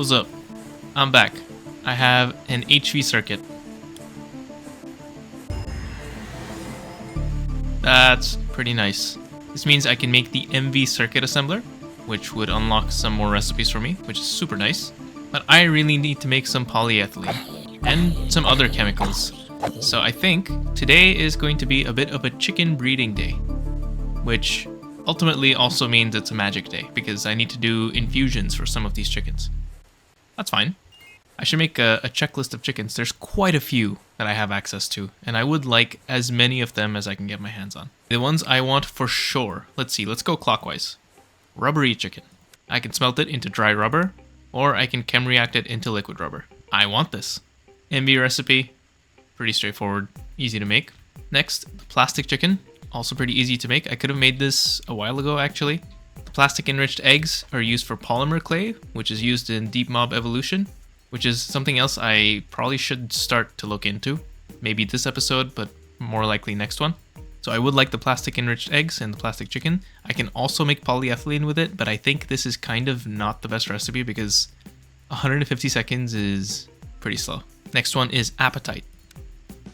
What's up? I'm back. I have an HV circuit. That's pretty nice. This means I can make the MV circuit assembler, which would unlock some more recipes for me, which is super nice. But I really need to make some polyethylene and some other chemicals. So I think today is going to be a bit of a chicken breeding day, which ultimately also means it's a magic day because I need to do infusions for some of these chickens. That's fine. I should make a checklist of chickens. There's quite a few that I have access to, and I would like as many of them as I can get my hands on. The ones I want for sure. Let's see, let's go clockwise. Rubbery chicken. I can smelt it into dry rubber, or I can chem react it into liquid rubber. I want this. MV recipe, pretty straightforward, easy to make. Next, the plastic chicken, also pretty easy to make. I could have made this a while ago actually. The plastic enriched eggs are used for polymer clay, which is used in deep mob evolution, which is something else I probably should start to look into. Maybe this episode, but more likely next one. So I would like the plastic enriched eggs and the plastic chicken. I can also make polyethylene with it, but I think this is kind of not the best recipe because 150 seconds is pretty slow. Next one is appetite.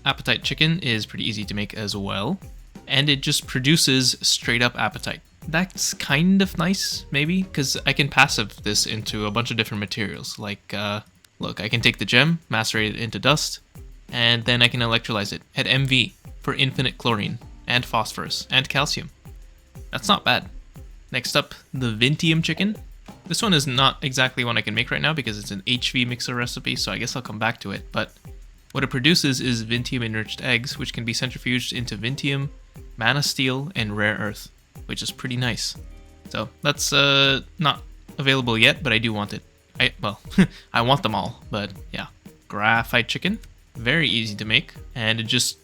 Appetite chicken is pretty easy to make as well, and it just produces straight up appetite. That's kind of nice, maybe, because I can passive this into a bunch of different materials. Like, look, I can take the gem, macerate it into dust, and then I can electrolyze it at MV for infinite chlorine, and phosphorus, and calcium. That's not bad. Next up, the Vintium chicken. This one is not exactly one I can make right now because it's an HV mixer recipe, so I guess I'll come back to it. But what it produces is Vintium enriched eggs, which can be centrifuged into Vintium, mana steel, and rare earth, which is pretty nice. So that's not available yet, but I do want it. I want them all, but yeah. Graphite chicken, very easy to make, and it just,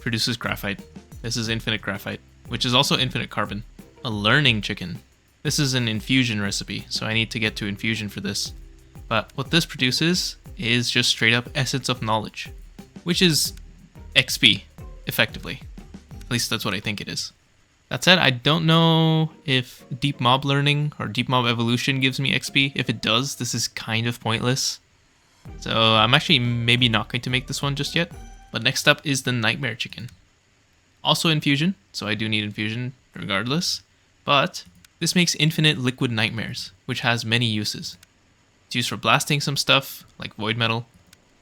produces graphite. This is infinite graphite, which is also infinite carbon. A learning chicken. This is an infusion recipe, so I need to get to infusion for this. But what this produces is just straight up essence of knowledge, which is XP, effectively. At least that's what I think it is. That said, I don't know if deep mob learning or deep mob evolution gives me XP. If it does, this is kind of pointless. So I'm actually maybe not going to make this one just yet. But next up is the nightmare chicken. Also infusion, so I do need infusion regardless. But this makes infinite liquid nightmares, which has many uses. It's used for blasting some stuff, like void metal.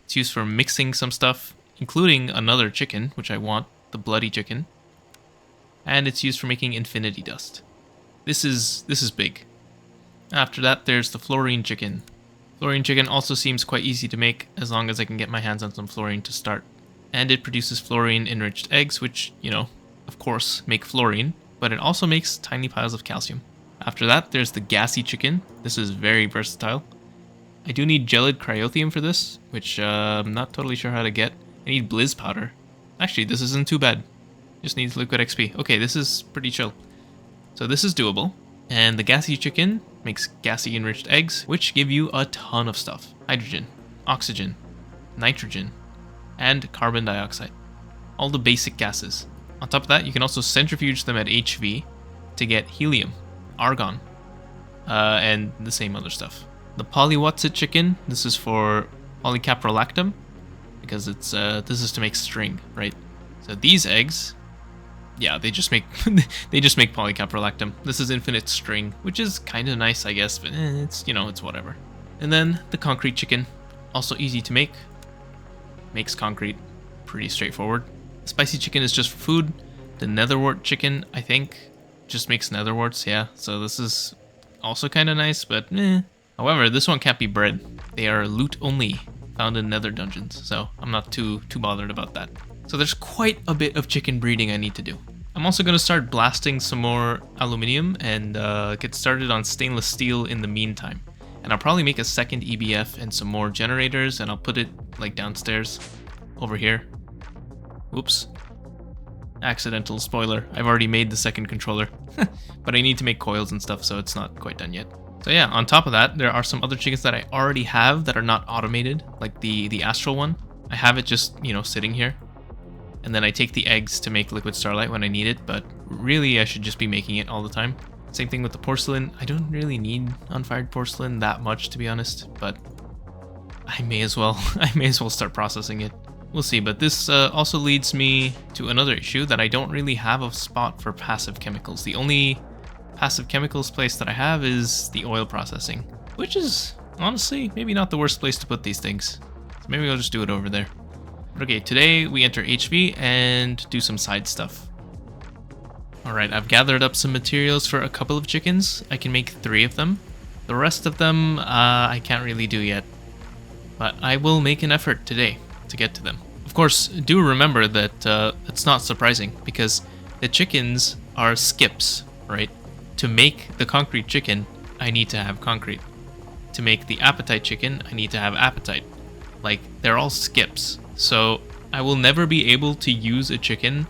It's used for mixing some stuff, including another chicken, which I want, the bloody chicken. And it's used for making infinity dust. This is big. After that, there's the fluorine chicken. Fluorine chicken also seems quite easy to make as long as I can get my hands on some fluorine to start. And it produces fluorine enriched eggs, which, of course, make fluorine, but it also makes tiny piles of calcium. After that, there's the gassy chicken. This is very versatile. I do need gelid cryothium for this, which I'm not totally sure how to get. I need blizz powder. Actually, this isn't too bad. Just needs liquid XP. Okay, this is pretty chill. So this is doable. And the gassy chicken makes gassy enriched eggs, which give you a ton of stuff. Hydrogen, oxygen, nitrogen, and carbon dioxide. All the basic gases. On top of that, you can also centrifuge them at HV to get helium, argon, and the same other stuff. The Polyethylene chicken, this is for polycaprolactam, because it's this is to make string, right? So these eggs, yeah, they just make polycaprolactam. This is infinite string, which is kind of nice, I guess, but it's it's whatever. And then the concrete chicken, also easy to make. Makes concrete, pretty straightforward. Spicy chicken is just for food. The netherwort chicken, I think, just makes netherworts, yeah. So this is also kind of nice, but However, this one can't be bred. They are loot only, found in nether dungeons, so I'm not too bothered about that. So there's quite a bit of chicken breeding I need to do. I'm also going to start blasting some more aluminium and get started on stainless steel in the meantime. And I'll probably make a second EBF and some more generators, and I'll put it like downstairs over here. Oops. Accidental spoiler. I've already made the second controller. But I need to make coils and stuff, so it's not quite done yet. So yeah, on top of that, there are some other chickens that I already have that are not automated, like the astral one. I have it just, sitting here. And then I take the eggs to make liquid starlight when I need it, but really I should just be making it all the time. Same thing with the porcelain. I don't really need unfired porcelain that much, to be honest, but I may as well start processing it. We'll see, but this also leads me to another issue that I don't really have a spot for passive chemicals. The only passive chemicals place that I have is the oil processing, which is honestly maybe not the worst place to put these things. So maybe I'll just do it over there. But okay, today we enter HV and do some side stuff. Alright, I've gathered up some materials for a couple of chickens. I can make 3 of them. The rest of them I can't really do yet. But I will make an effort today to get to them. Of course, do remember that it's not surprising because the chickens are skips, right? To make the concrete chicken, I need to have concrete. To make the appetite chicken, I need to have appetite. Like, they're all skips. So I will never be able to use a chicken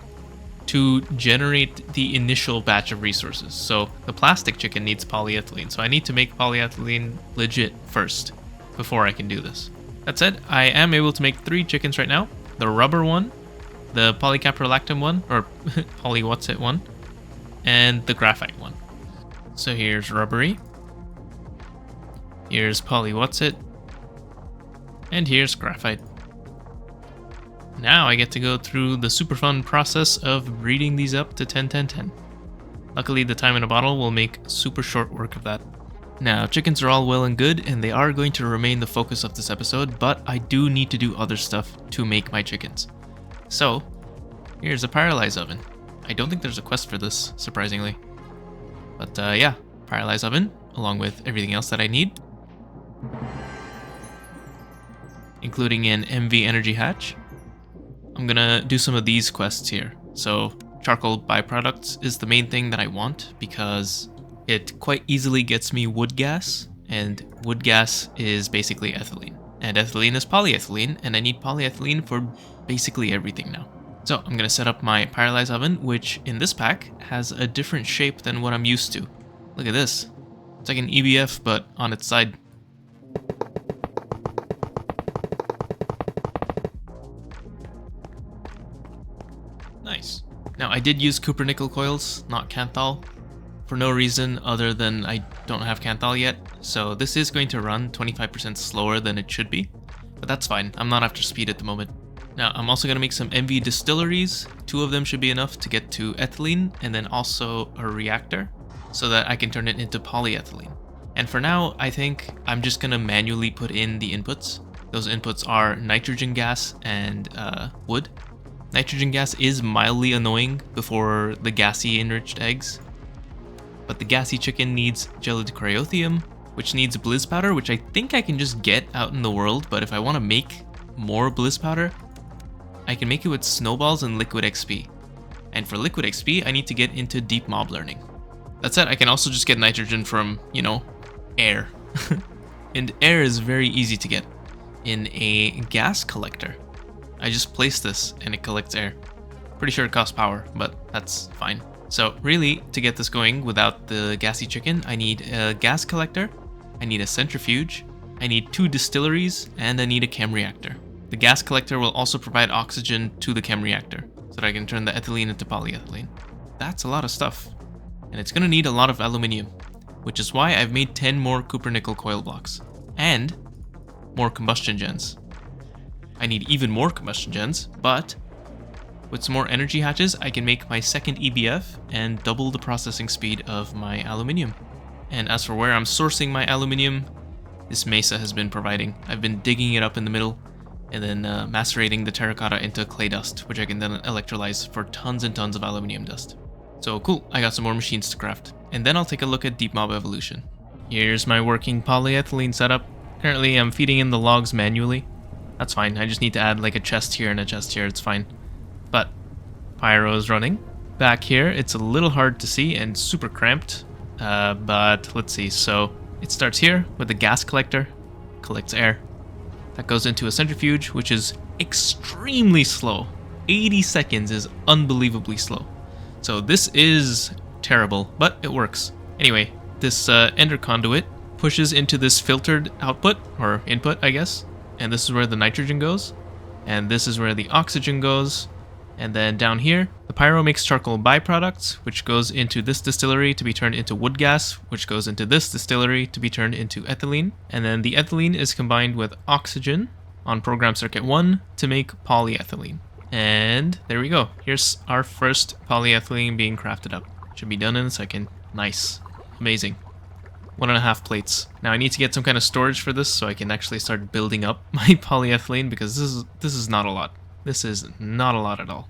to generate the initial batch of resources. So the plastic chicken needs polyethylene. So I need to make polyethylene legit first before I can do this. That said, I am able to make 3 chickens right now. The rubber one, the polycaprolactam one, or polywhatsit one, and the graphite one. So here's rubbery, here's polywhatsit, and here's graphite. Now I get to go through the super fun process of breeding these up to 10-10-10. Luckily, the time in a bottle will make super short work of that. Now, chickens are all well and good, and they are going to remain the focus of this episode, but I do need to do other stuff to make my chickens. So, here's a Pyrolyse oven. I don't think there's a quest for this, surprisingly. But yeah, Pyrolyse oven, along with everything else that I need. Including an MV energy hatch. I'm gonna do some of these quests here. So, charcoal byproducts is the main thing that I want, because it quite easily gets me wood gas, and wood gas is basically ethylene. And ethylene is polyethylene, and I need polyethylene for basically everything now. So I'm gonna set up my Pyrolyse oven, which in this pack has a different shape than what I'm used to. Look at this. It's like an EBF, but on its side. Nice. Now I did use copper nickel coils, not Canthal, for no reason other than I don't have Canthal yet, so this is going to run 25% slower than it should be, but that's fine, I'm not after speed at the moment. Now I'm also going to make some MV distilleries. 2 of them should be enough to get to ethylene, and then also a reactor, so that I can turn it into polyethylene. And for now, I think I'm just going to manually put in the inputs. Those inputs are nitrogen gas and wood. Nitrogen gas is mildly annoying before the gassy enriched eggs, but the gassy chicken needs gelid cryotheum, which needs bliss powder, which I think I can just get out in the world, but if I want to make more bliss powder, I can make it with snowballs and liquid XP. And for liquid XP, I need to get into deep mob learning. That said, I can also just get nitrogen from, you know, air. And air is very easy to get in a gas collector. I just place this and it collects air. Pretty sure it costs power, but that's fine. So really, to get this going without the gassy chicken, I need a gas collector, I need a centrifuge, I need 2 distilleries, and I need a chem reactor. The gas collector will also provide oxygen to the chem reactor, so that I can turn the ethylene into polyethylene. That's a lot of stuff, and it's going to need a lot of aluminium, which is why I've made 10 more copper nickel coil blocks, and more combustion gens. I need even more combustion gens, but with some more energy hatches, I can make my second EBF and double the processing speed of my aluminium. And as for where I'm sourcing my aluminium, this mesa has been providing. I've been digging it up in the middle and then macerating the terracotta into clay dust, which I can then electrolyze for tons and tons of aluminium dust. So cool, I got some more machines to craft. And then I'll take a look at deep mob evolution. Here's my working polyethylene setup. Currently I'm feeding in the logs manually. That's fine, I just need to add like a chest here and a chest here, it's fine. But Pyro is running. Back here, it's a little hard to see and super cramped, but let's see. So it starts here with the gas collector, collects air. That goes into a centrifuge, which is extremely slow. 80 seconds is unbelievably slow. So this is terrible, but it works. Anyway, this ender conduit pushes into this filtered output, or input, I guess. And this is where the nitrogen goes. And this is where the oxygen goes. And then down here, the pyro makes charcoal byproducts, which goes into this distillery to be turned into wood gas, which goes into this distillery to be turned into ethylene. And then the ethylene is combined with oxygen on program circuit 1 to make polyethylene. And there we go. Here's our first polyethylene being crafted up. Should be done in a second. Nice. Amazing. 1.5 plates. Now I need to get some kind of storage for this so I can actually start building up my polyethylene, because this is not a lot. This is not a lot at all.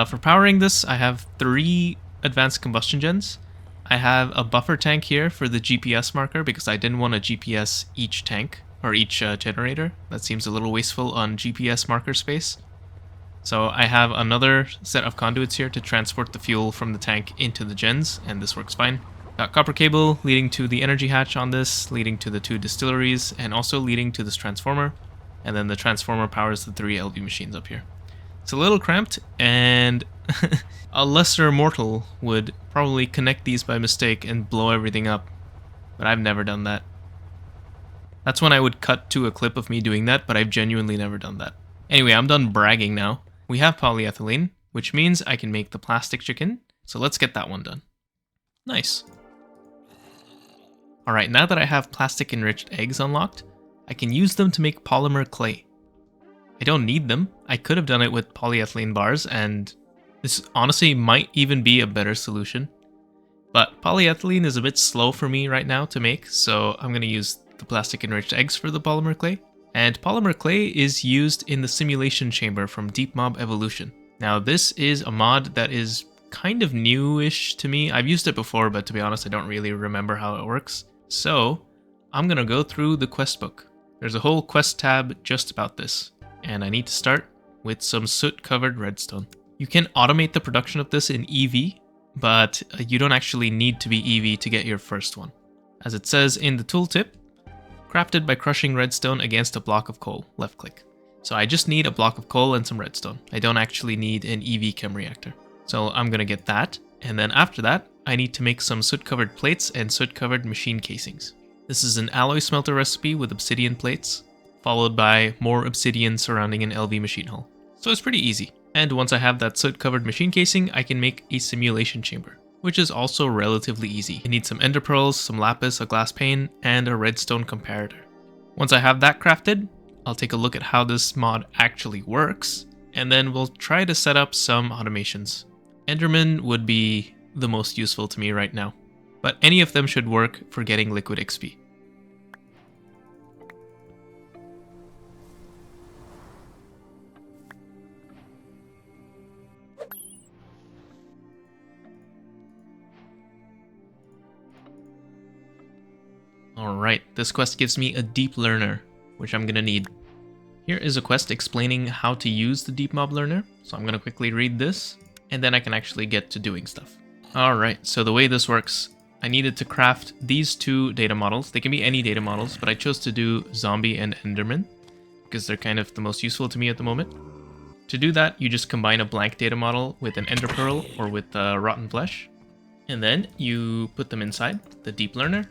For powering this, I have 3 advanced combustion gens. I have a buffer tank here for the GPS marker because I didn't want to GPS each tank or each generator. That seems a little wasteful on GPS marker space. So I have another set of conduits here to transport the fuel from the tank into the gens, and this works fine. Got copper cable leading to the energy hatch on this, leading to the 2 distilleries, and also leading to this transformer. And then the transformer powers the 3 LV machines up here. It's a little cramped, and a lesser mortal would probably connect these by mistake and blow everything up. But I've never done that. That's when I would cut to a clip of me doing that, but I've genuinely never done that. Anyway, I'm done bragging now. We have polyethylene, which means I can make the plastic chicken. So let's get that one done. Nice. Alright, now that I have plastic enriched eggs unlocked, I can use them to make polymer clay. I don't need them. I could have done it with polyethylene bars, and this honestly might even be a better solution. But polyethylene is a bit slow for me right now to make, so I'm going to use the plastic enriched eggs for the polymer clay. And polymer clay is used in the simulation chamber from Deep Mob Evolution. Now this is a mod that is kind of newish to me. I've used it before, but to be honest, I don't really remember how it works. So I'm going to go through the quest book. There's a whole quest tab just about this, and I need to start with some soot-covered redstone. You can automate the production of this in EV, but you don't actually need to be EV to get your first one. As it says in the tooltip, crafted by crushing redstone against a block of coal, left click. So I just need a block of coal and some redstone. I don't actually need an EV chem reactor. So I'm gonna get that, and then after that, I need to make some soot-covered plates and soot-covered machine casings. This is an alloy smelter recipe with obsidian plates, followed by more obsidian surrounding an LV machine hull. So it's pretty easy. And once I have that soot-covered machine casing, I can make a simulation chamber, which is also relatively easy. I need some ender pearls, some lapis, a glass pane, and a redstone comparator. Once I have that crafted, I'll take a look at how this mod actually works, and then we'll try to set up some automations. Enderman would be the most useful to me right now, but any of them should work for getting liquid XP. Alright, this quest gives me a deep learner, which I'm gonna need. Here is a quest explaining how to use the deep mob learner, so I'm gonna quickly read this, and then I can actually get to doing stuff. Alright, so the way this works, I needed to craft these 2 data models. They can be any data models, but I chose to do zombie and enderman, because they're kind of the most useful to me at the moment. To do that, you just combine a blank data model with an ender pearl or with rotten flesh, and then you put them inside the deep learner.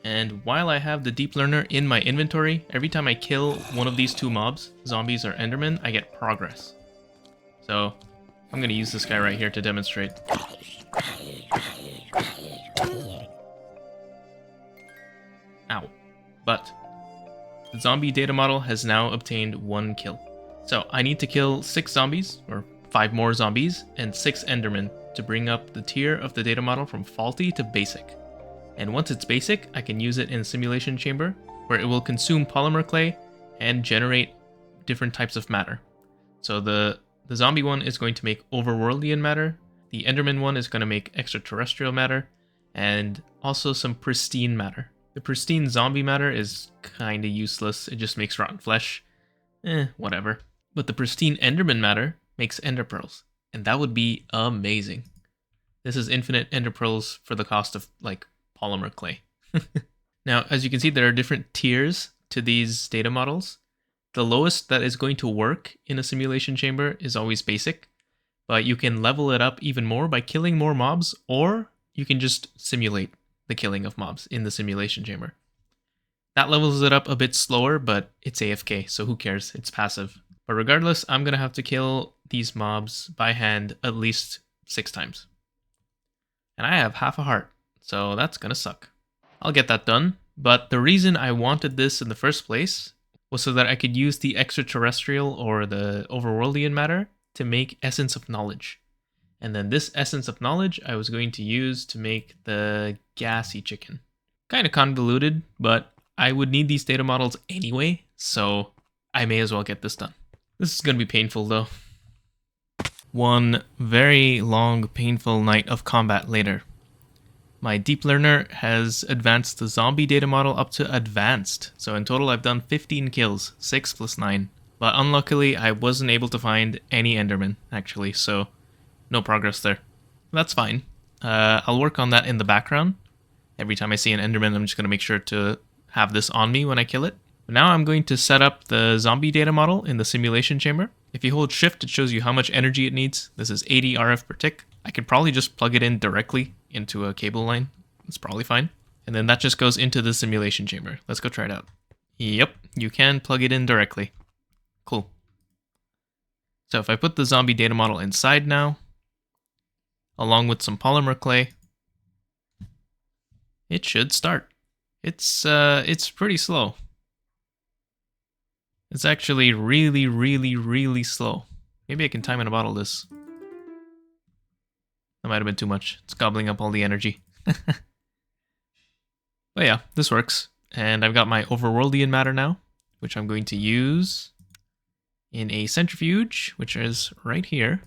And while I have the deep learner in my inventory, every time I kill one of these 2 mobs, zombies or endermen, I get progress. So I'm going to use this guy right here to demonstrate. Ow. But the zombie data model has now obtained 1 kill. So I need to kill 6 zombies, or 5 more zombies, and 6 endermen to bring up the tier of the data model from faulty to basic. And once it's basic, I can use it in a simulation chamber, where it will consume polymer clay and generate different types of matter. So the zombie one is going to make overworldian matter, the enderman one is going to make extraterrestrial matter, and also some pristine matter. The pristine zombie matter is kinda useless, it just makes rotten flesh. Whatever. But the pristine enderman matter makes ender pearls, and that would be amazing. This is infinite ender pearls for the cost of, like, polymer clay. Now, as you can see, there are different tiers to these data models. The lowest that is going to work in a simulation chamber is always basic, but you can level it up even more by killing more mobs, or you can just simulate the killing of mobs in the simulation chamber. That levels it up a bit slower, but it's AFK, so who cares? It's passive. But regardless, I'm going to have to kill these mobs by hand at least 6 times. And I have half a heart, so that's gonna suck. I'll get that done, but the reason I wanted this in the first place was so that I could use the extraterrestrial or the overworldian matter to make Essence of Knowledge. And then this Essence of Knowledge I was going to use to make the gassy chicken. Kind of convoluted, but I would need these data models anyway, so I may as well get this done. This is going to be painful though. One very long, painful night of combat later. My deep learner has advanced the zombie data model up to advanced, so in total I've done 15 kills, 6 plus 9. But unluckily I wasn't able to find any Enderman, actually, so no progress there. That's fine. I'll work on that in the background. Every time I see an Enderman, I'm just going to make sure to have this on me when I kill it. But now I'm going to set up the zombie data model in the simulation chamber. If you hold shift, it shows you how much energy it needs. This is 80 RF per tick. I could probably just plug it in directly into a cable line. It's probably fine. And then that just goes into the simulation chamber. Let's go try it out. Yep, you can plug it in directly. Cool. So if I put the zombie data model inside now, along with some polymer clay, it should start. It's pretty slow. It's actually really, really, really slow. Maybe I can time in a bottle this. That might have been too much. It's gobbling up all the energy. But yeah, this works. And I've got my overworldian matter now, which I'm going to use in a centrifuge, which is right here.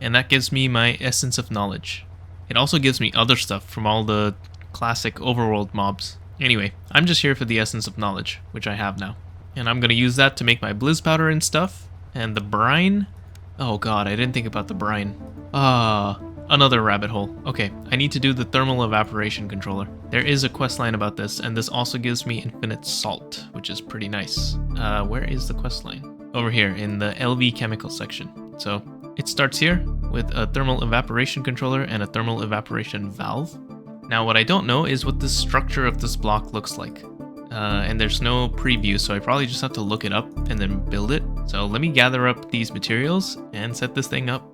And that gives me my Essence of Knowledge. It also gives me other stuff from all the classic overworld mobs. Anyway, I'm just here for the Essence of Knowledge, which I have now. And I'm going to use that to make my blizz powder and stuff. And the brine. Oh god, I didn't think about the brine. Another rabbit hole. Okay, I need to do the thermal evaporation controller. There is a quest line about this, and this also gives me infinite salt, which is pretty nice. Where is the quest line? Over here in the LV chemical section. So it starts here with a thermal evaporation controller and a thermal evaporation valve. Now what I don't know is what the structure of this block looks like. And there's no preview, so I probably just have to look it up and then build it. So let me gather up these materials and set this thing up.